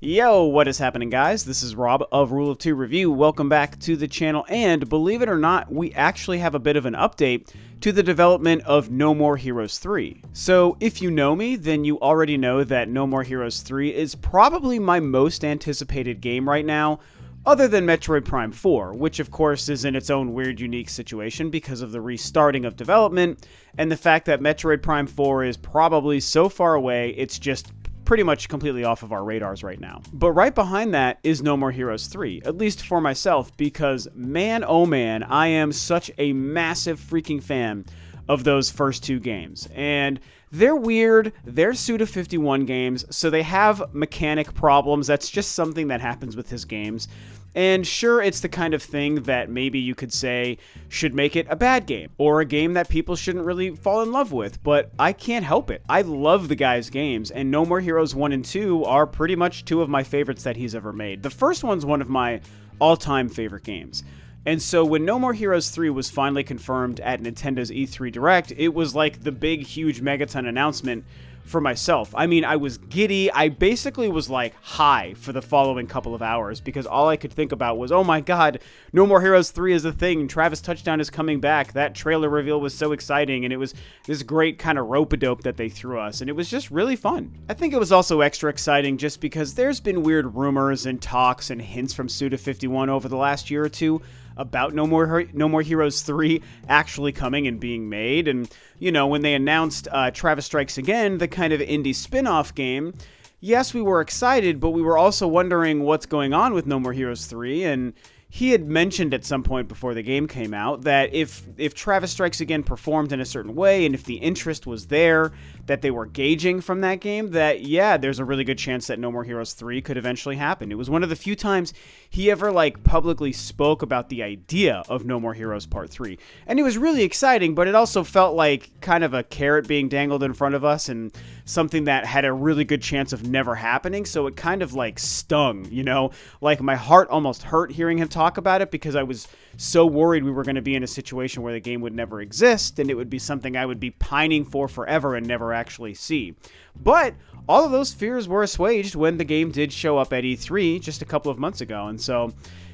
Yo, what is happening, guys? This is Rob of Rule of Two Review. Welcome back to the channel, and believe it or not, we actually have a bit of an update to the development of No More Heroes 3. So, if you know me, then you already know that No More Heroes 3 is probably my most anticipated game right now, other than Metroid Prime 4, which of course is in its own weird, unique situation because of the restarting of development, and the fact that Metroid Prime 4 is probably so far away, it's just pretty much completely off of our radars right now. But right behind that is No More Heroes 3, at least for myself, because man, oh man, I am such a massive freaking fan of those first two games. And they're weird, they're Suda51 games, so they have mechanic problems. That's just something that happens with his games. And sure, it's the kind of thing that maybe you could say should make it a bad game, or a game that people shouldn't really fall in love with, but I can't help it. I love the guy's games, and No More Heroes 1 and 2 are pretty much two of my favorites that he's ever made. The first one's one of my all-time favorite games. And so when No More Heroes 3 was finally confirmed at Nintendo's E3 Direct, it was like the big, huge Megaton announcement for myself. I mean, I was giddy. I basically was like high for the following couple of hours because all I could think about was, oh my god, No More Heroes 3 is a thing. Travis Touchdown is coming back. That trailer reveal was so exciting, and it was this great kind of rope-a-dope that they threw us, and it was just really fun. I think it was also extra exciting just because there's been weird rumors and talks and hints from Suda51 over the last year or two about No More Heroes 3 actually coming and being made. And, you know, when they announced Travis Strikes Again, the kind of indie spin-off game, yes, we were excited, but we were also wondering what's going on with No More Heroes 3, and he had mentioned at some point before the game came out that if Travis Strikes Again performed in a certain way, and if the interest was there, that they were gauging from that game, that, yeah, there's a really good chance that No More Heroes 3 could eventually happen. It was one of the few times he ever, publicly spoke about the idea of No More Heroes Part 3. And it was really exciting, but it also felt like kind of a carrot being dangled in front of us, and something that had a really good chance of never happening, so it kind of, stung, you know? Like, my heart almost hurt hearing him talk about it because I was so worried we were going to be in a situation where the game would never exist, and it would be something I would be pining for forever and never actually see. But all of those fears were assuaged when the game did show up at E3 just a couple of months ago, and so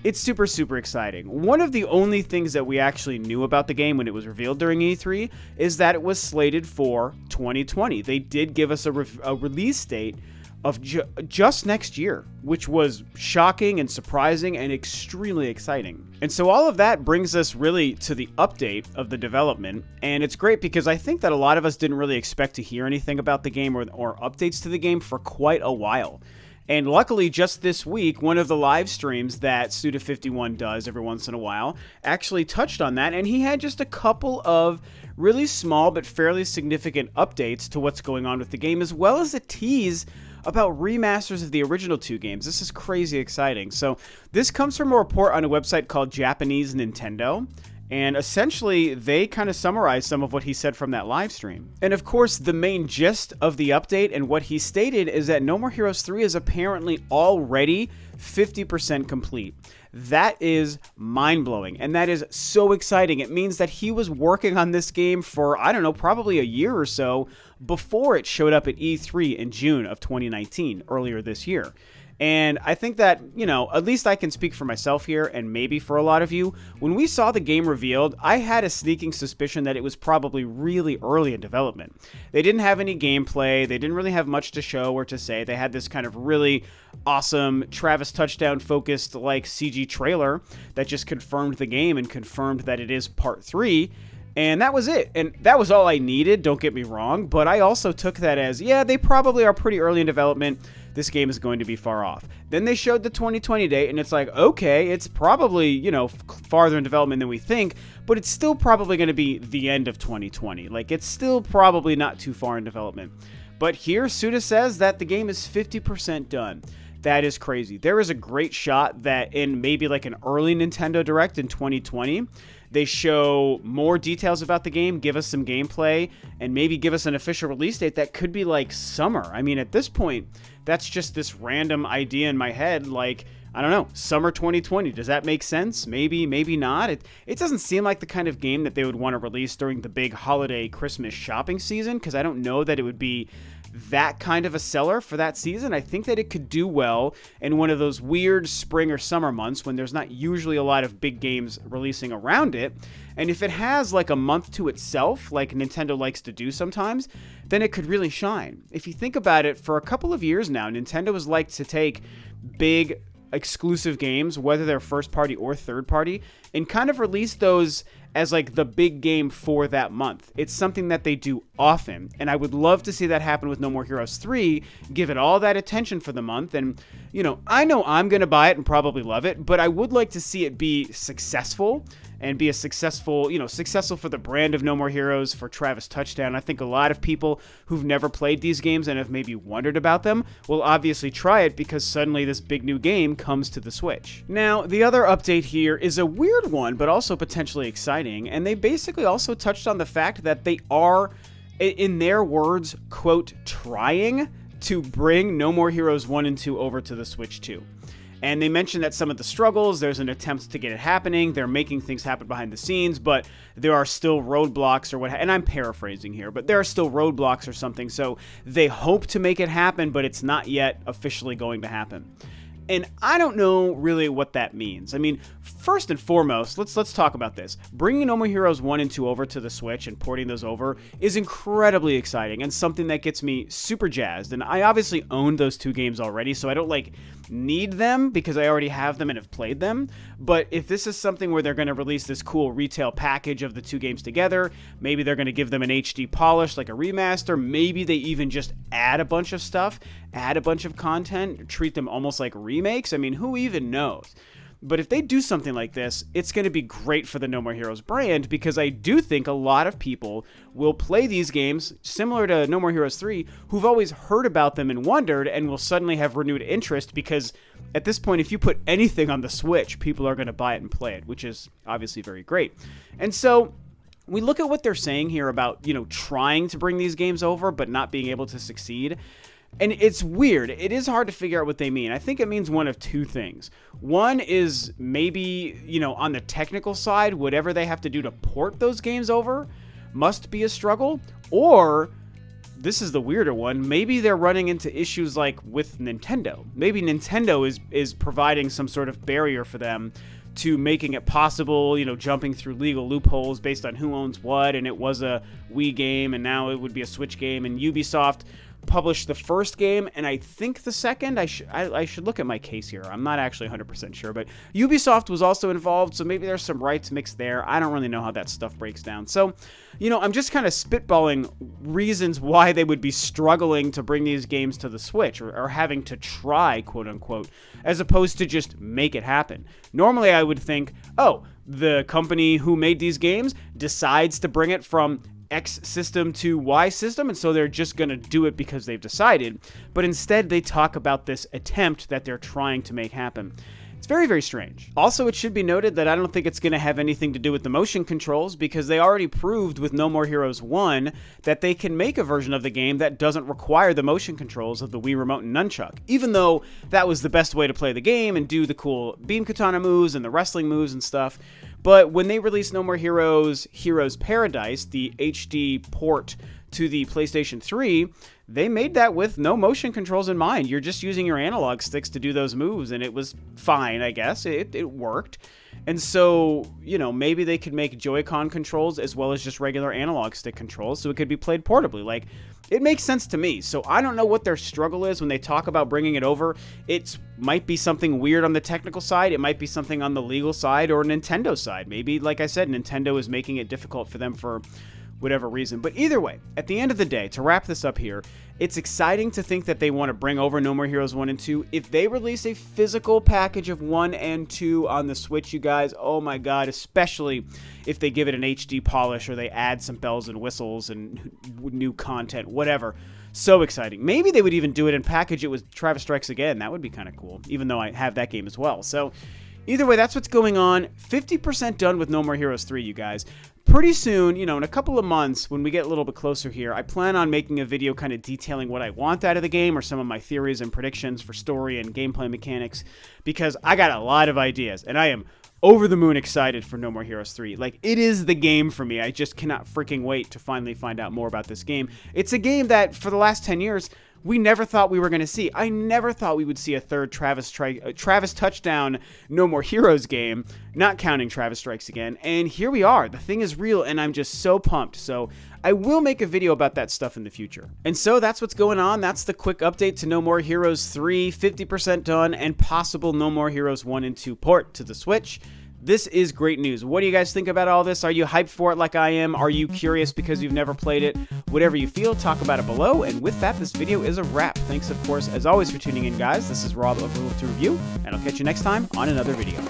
it's super, super exciting. One of the only things that we actually knew about the game when it was revealed during E3 is that it was slated for 2020. They did give us a release date of just next year, which was shocking and surprising and extremely exciting. And so all of that brings us really to the update of the development, and it's great because I think that a lot of us didn't really expect to hear anything about the game or updates to the game for quite a while. And luckily, just this week, one of the live streams that Suda51 does every once in a while actually touched on that, and he had just a couple of really small but fairly significant updates to what's going on with the game, as well as a tease about remasters of the original two games. This is crazy exciting. So this comes from a report on a website called Japanese Nintendo, and essentially they kind of summarize some of what he said from that live stream. And of course, the main gist of the update and what he stated is that No More Heroes 3 is apparently already 50% complete. That is mind-blowing, and that is so exciting. It means that he was working on this game for, I don't know, probably a year or so before it showed up at E3 in June of 2019, earlier this year. And I think that, you know, at least I can speak for myself here, and maybe for a lot of you, when we saw the game revealed, I had a sneaking suspicion that it was probably really early in development. They didn't have any gameplay, they didn't really have much to show or to say. They had this kind of really awesome Travis Touchdown focused CG trailer that just confirmed the game and confirmed that it is Part 3. And that was it. And that was all I needed, don't get me wrong, but I also took that as, yeah, they probably are pretty early in development. This game is going to be far off. Then they showed the 2020 date, and it's like, okay, it's probably, you know, farther in development than we think, but it's still probably going to be the end of 2020. It's still probably not too far in development. But here, Suda says that the game is 50% done. That is crazy. There is a great shot that in maybe an early Nintendo Direct in 2020, they show more details about the game, give us some gameplay, and maybe give us an official release date that could be summer. I mean, at this point, that's just this random idea in my head, I don't know, summer 2020. Does that make sense? Maybe, maybe not. It doesn't seem like the kind of game that they would want to release during the big holiday Christmas shopping season, because I don't know that it would be that kind of a seller for that season, I think that it could do well in one of those weird spring or summer months when there's not usually a lot of big games releasing around it. And if it has like a month to itself, like Nintendo likes to do sometimes, then it could really shine. If you think about it, for a couple of years now, Nintendo has liked to take big exclusive games, whether they're first party or third party, and kind of release those as like the big game for that month. It's something that they do often, and I would love to see that happen with No More Heroes 3, give it all that attention for the month. And I know I'm going to buy it and probably love it, but I would like to see it be successful and be a successful for the brand of No More Heroes, for Travis Touchdown. I think a lot of people who've never played these games and have maybe wondered about them will obviously try it because suddenly this big new game comes to the Switch. Now, the other update here is a weird one, but also potentially exciting, and they basically also touched on the fact that they are, in their words, quote, trying to bring No More Heroes 1 and 2 over to the Switch 2. And they mentioned that some of the struggles, there's an attempt to get it happening. They're making things happen behind the scenes, but there are still roadblocks or what. And I'm paraphrasing here, but there are still roadblocks or something. So they hope to make it happen, but it's not yet officially going to happen. And I don't know really what that means. I mean, first and foremost, let's talk about this. Bringing No More Heroes 1 and 2 over to the Switch and porting those over is incredibly exciting and something that gets me super jazzed. And I obviously own those two games already, so I don't need them because I already have them and have played them. But if this is something where they're going to release this cool retail package of the two games together, maybe they're going to give them an HD polish like a remaster, maybe they even just add a bunch of stuff, add a bunch of content, treat them almost like remakes. I mean, who even knows? But if they do something like this, it's going to be great for the No More Heroes brand, because I do think a lot of people will play these games, similar to No More Heroes 3, who've always heard about them and wondered, and will suddenly have renewed interest, because at this point, if you put anything on the Switch, people are going to buy it and play it, which is obviously very great. And so we look at what they're saying here about, trying to bring these games over, but not being able to succeed. And it's weird. It is hard to figure out what they mean. I think it means one of two things. One is maybe, on the technical side, whatever they have to do to port those games over must be a struggle. Or, this is the weirder one, maybe they're running into issues like with Nintendo. Maybe Nintendo is providing some sort of barrier for them to making it possible, jumping through legal loopholes based on who owns what, and it was a Wii game, and now it would be a Switch game, and Ubisoft published the first game, and I think the second. I should look at my case here. I'm not actually 100% sure, but Ubisoft was also involved, so maybe there's some rights mixed there. I don't really know how that stuff breaks down. So, I'm just kind of spitballing reasons why they would be struggling to bring these games to the Switch, or having to try, quote unquote, as opposed to just make it happen. Normally, I would think, oh, the company who made these games decides to bring it from X system to Y system, and so they're just going to do it because they've decided. But instead, they talk about this attempt that they're trying to make happen. It's very, very strange. Also, it should be noted that I don't think it's going to have anything to do with the motion controls, because they already proved with No More Heroes 1 that they can make a version of the game that doesn't require the motion controls of the Wii Remote and Nunchuck, even though that was the best way to play the game and do the cool beam katana moves and the wrestling moves and stuff. But when they released No More Heroes Heroes Paradise, the HD port to the PlayStation 3, they made that with no motion controls in mind. You're just using your analog sticks to do those moves, and it was fine, I guess. It worked. And so, maybe they could make Joy-Con controls as well as just regular analog stick controls, so it could be played portably. It makes sense to me. So I don't know what their struggle is when they talk about bringing it over. It might be something weird on the technical side. It might be something on the legal side or Nintendo side. Maybe, like I said, Nintendo is making it difficult for them for whatever reason. But either way, at the end of the day, to wrap this up here, it's exciting to think that they want to bring over No More Heroes 1 and 2. If they release a physical package of 1 and 2 on the Switch, you guys, oh my god, especially if they give it an HD polish or they add some bells and whistles and new content, whatever. So exciting. Maybe they would even do it and package it with Travis Strikes Again. That would be kind of cool, even though I have that game as well. So either way, that's what's going on. 50% done with No More Heroes 3, you guys. Pretty soon, in a couple of months, when we get a little bit closer here, I plan on making a video kind of detailing what I want out of the game, or some of my theories and predictions for story and gameplay mechanics, because I got a lot of ideas, and I am over the moon excited for No More Heroes 3. Like, it is the game for me. I just cannot freaking wait to finally find out more about this game. It's a game that, for the last 10 years, we never thought we were going to see. I never thought we would see a third Travis Touchdown No More Heroes game, not counting Travis Strikes Again. And here we are. The thing is real, and I'm just so pumped. So I will make a video about that stuff in the future. And so that's what's going on. That's the quick update to No More Heroes 3, 50% done, and possible No More Heroes 1 and 2 port to the Switch. This is great news. What do you guys think about all this? Are you hyped for it like I am? Are you curious because you've never played it? Whatever you feel, talk about it below. And with that, this video is a wrap. Thanks, of course, as always, for tuning in, guys. This is Rob of Rule2 Review, and I'll catch you next time on another video.